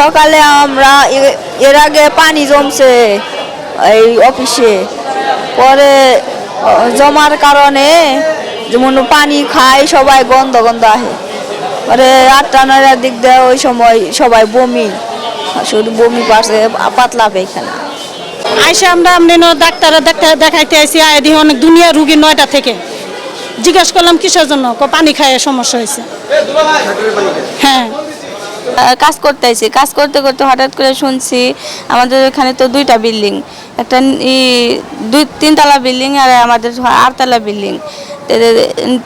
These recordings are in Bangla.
সকালে আমরা এর আগে পানি জমছে এই অফিসে, পরে জমার কারণে যেমন পানি খায় সবাই গন্ধ গন্ধ আহে, পরে 8টা-9টার দিক দিয়ে ওই সময় সবাই বমি, শুধু বমি পাচ্ছে, পাতলা পায়খানা। আইসা আমরা ডাক্তার দেখাইতে আইসি, আইডি অনেক দুনিয়া রুগী 9টা থেকে। জিজ্ঞেস করলাম কিসের জন্য, পানি খায় সমস্যা হয়েছে। হ্যাঁ, কাজ করতে আইছি, কাজ করতে করতে হঠাৎ করে শুনছি আমাদের এখানে তো 2টা বিল্ডিং, একটা 3তলা বিল্ডিং আর আমাদের 8তলা বিল্ডিং।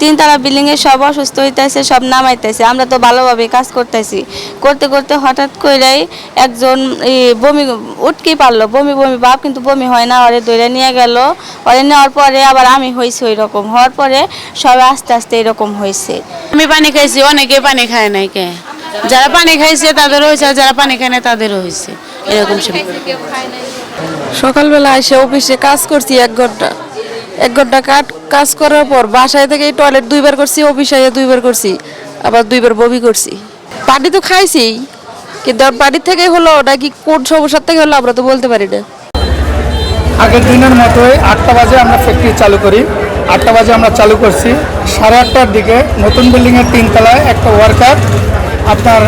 3তলা বিল্ডিংয়ে সব অসুস্থ হইতেছে, সব নামাইতেছে। আমরা তো ভালোভাবে কাজ করতেছি, করতে করতে হঠাৎ করেই একজন বমি উঠকি পারলো, বমি ভাব, কিন্তু বমি হয় না। ওরে দৌড়ে নিয়ে গেল, ওরে নেওয়ার পরে আবার আমি হয়েছে ওই রকম হওয়ার পরে সবাই আস্তে আস্তে এরকম হয়েছে। আমি পানি খাইছি, অনেকে পানি খায় নাই, কে যারা পানি খাইছে তাদেরও হয়েছে, যারা পানি খায় না তাদেরও হয়েছে এরকম। সকালবেলা এসে অফিসে কাজ করছি 1 ঘন্টা কাজ করার পর বাসায় থেকে টয়লেট 2বার করছি, অফিসে 2বার করছি, আবার 2বার বমি করছি। পানি তো খাইছি, কিন্তু বাড়ির থেকে হলো ওটা কি কোন সমস্যার থেকে হলো আমরা তো বলতে পারি না। আগের দিনের মতোই 8টা বাজে আমরা ফ্যাক্টরি চালু করি। 8টা বাজে আমরা চালু করছি। 8:30টার দিকে নতুন বিল্ডিংয়ের 3তলায় একটা ওয়ার্কার আপনার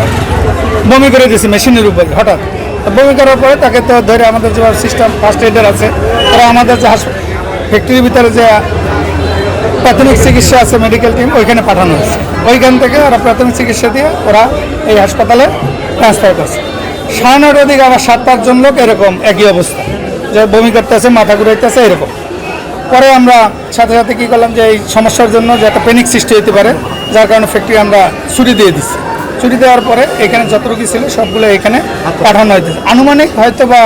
বমি করে দিয়েছে মেশিনের উপরে। হঠাৎ বমি করার পরে তাকে তো ধরে আমাদের যে সিস্টেম ফার্স্ট এডার আছে, তারা আমাদের যে ফ্যাক্টরির ভিতরে যে প্রাথমিক চিকিৎসা আছে মেডিকেল টিম, ওইখানে পাঠানো হয়েছে। ওইখান থেকে ওরা প্রাথমিক চিকিৎসা দিয়ে ওরা এই হাসপাতালে ট্রান্সফার করছে। 9:30টার দিকে আবার 7-8 জন লোক এরকম একই অবস্থা, যে বমি করতেছে, মাথা ঘুরাইতেছে, এরকম। পরে আমরা সাথে সাথে কী করলাম যে এই সমস্যার জন্য যে একটা প্যানিক সৃষ্টি হতে পারে, যার কারণে ফ্যাক্টরি আমরা ছুটি দিয়ে দিচ্ছি। ছুটি দেওয়ার পরে এখানে যত রোগী ছিল সবগুলো এখানে পাঠানো হয়েছে। আনুমানিক হয়তো বা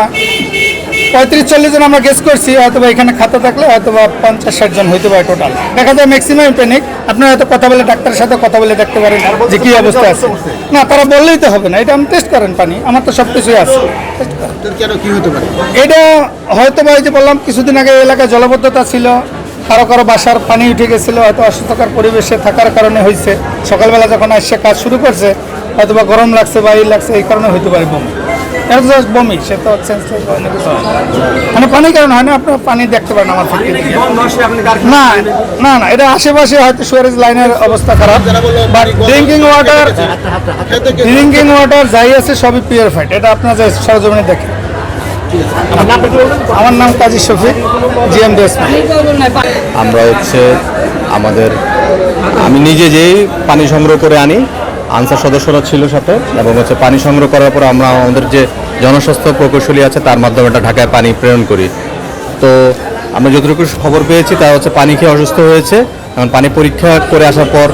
35-40 জন আমরা গেস করছি, হয়তো বা এখানে খাতা থাকলে হয়তো বা 50-60 জন হইতে পারে টোটাল। দেখা যায় ম্যাক্সিমাম প্যানিক। আপনারা হয়তো কথা বলে ডাক্তারের সাথে কথা বলে দেখতে পারেন যে কী অবস্থা আছে। না, তারা বললেই তো হবে না, এটা আমি টেস্ট করেন পানি, আমার তো সব কিছুই আছে। এটা হয়তো বা এই যে বললাম কিছুদিন আগে এলাকায় জলাবদ্ধতা ছিল, কারো বাসার পানি উঠে গেছিলো, হয়তো অসুস্থকর পরিবেশে থাকার কারণে হয়েছে। সকালবেলা যখন আসছে কাজ শুরু করছে, হয়তো বা গরম লাগছে বা এই লাগছে, এই কারণে হইতে পারে বমি। এটা জাস্ট বমি, সে তো মানে পানির কারণ হয় না। আপনার পানি দেখতে পারেন আমার থেকে। না, এটা আশেপাশে হয়তো সুয়ারেজ লাইনের অবস্থা খারাপ, বাট ড্রিঙ্কিং ওয়াটার যাই আছে সবই পিউরিফাইড। এটা আপনার যে সরজমিনে দেখেন। আমার নাম কাজী শফিক, GMDS। আমরা আমি নিজে যেই পানি সংগ্রহ করে আনি, আনসার সদস্যরা ছিল সাথে, এবং পানি সংগ্রহ করার পর আমরা আমাদের যে জনস্বাস্থ্য প্রকৌশলী আছে তার মাধ্যমে এটা ঢাকায় পানি প্রেরণ করি। তো আমরা যতটুকু খবর পেয়েছি তা পানি খেয়ে অসুস্থ হয়েছে। এখন পানি পরীক্ষা করে আসার পর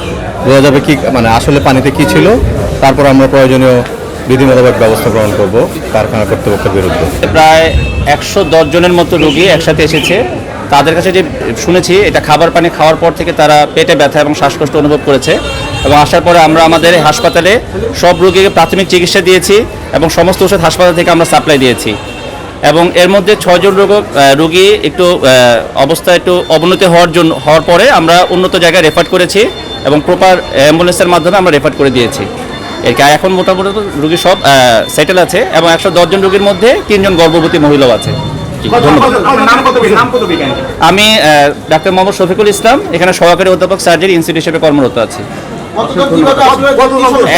বোঝা যাবে কি আসলে পানিতে কি ছিল, তারপর আমরা প্রয়োজনীয় বিধি মোতাবেক ব্যবস্থা গ্রহণ করব কারখানা কর্তৃপক্ষের বিরুদ্ধে। প্রায় 110 জনের মতো রোগী একসাথে এসেছে। তাদের কাছে যে শুনেছি, এটা খাবার পানি খাওয়ার পর থেকে তারা পেটে ব্যথা এবং শ্বাসকষ্ট অনুভব করেছে, এবং আসার পরে আমরা আমাদের হাসপাতালে সব রোগীকে প্রাথমিক চিকিৎসা দিয়েছি এবং সমস্ত ওষুধ হাসপাতাল থেকে আমরা সাপ্লাই দিয়েছি। এবং এর মধ্যে 6 জন রোগী একটু অবস্থা একটু অবনতি হওয়ার পরে আমরা উন্নত জায়গায় রেফার করেছি এবং প্রপার অ্যাম্বুলেন্সের মাধ্যমে আমরা রেফার করে দিয়েছি। এখন মোটামুটি রোগী সব সেটেল আছে, এবং 110 জন রোগীর মধ্যে 3 জন গর্ভবতী মহিলাও আছে। আমি ডাক্তার মোহাম্মদ শফিকুল ইসলাম, এখানে সহকারী অধ্যাপক সার্জারি ইনস্টিটিউট হিসেবে কর্মরত আছি।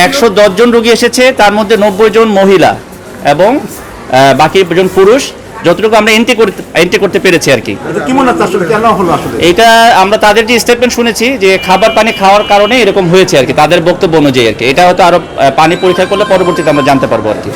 110 জন রোগী এসেছে, তার মধ্যে 90 জন মহিলা এবং বাকি জন পুরুষ, যতটুকু আমরা এন্ট্রি করতে পেরেছি আর কি। এটা আমরা তাদের যে স্টেটমেন্ট শুনেছি যে খাবার পানি খাওয়ার কারণে এরকম হয়েছে আর কি, তাদের বক্তব্য অনুযায়ী আর কি। এটা হয়তো আরো পানি পরীক্ষা করলে পরবর্তীতে আমরা জানতে পারবো আর কি।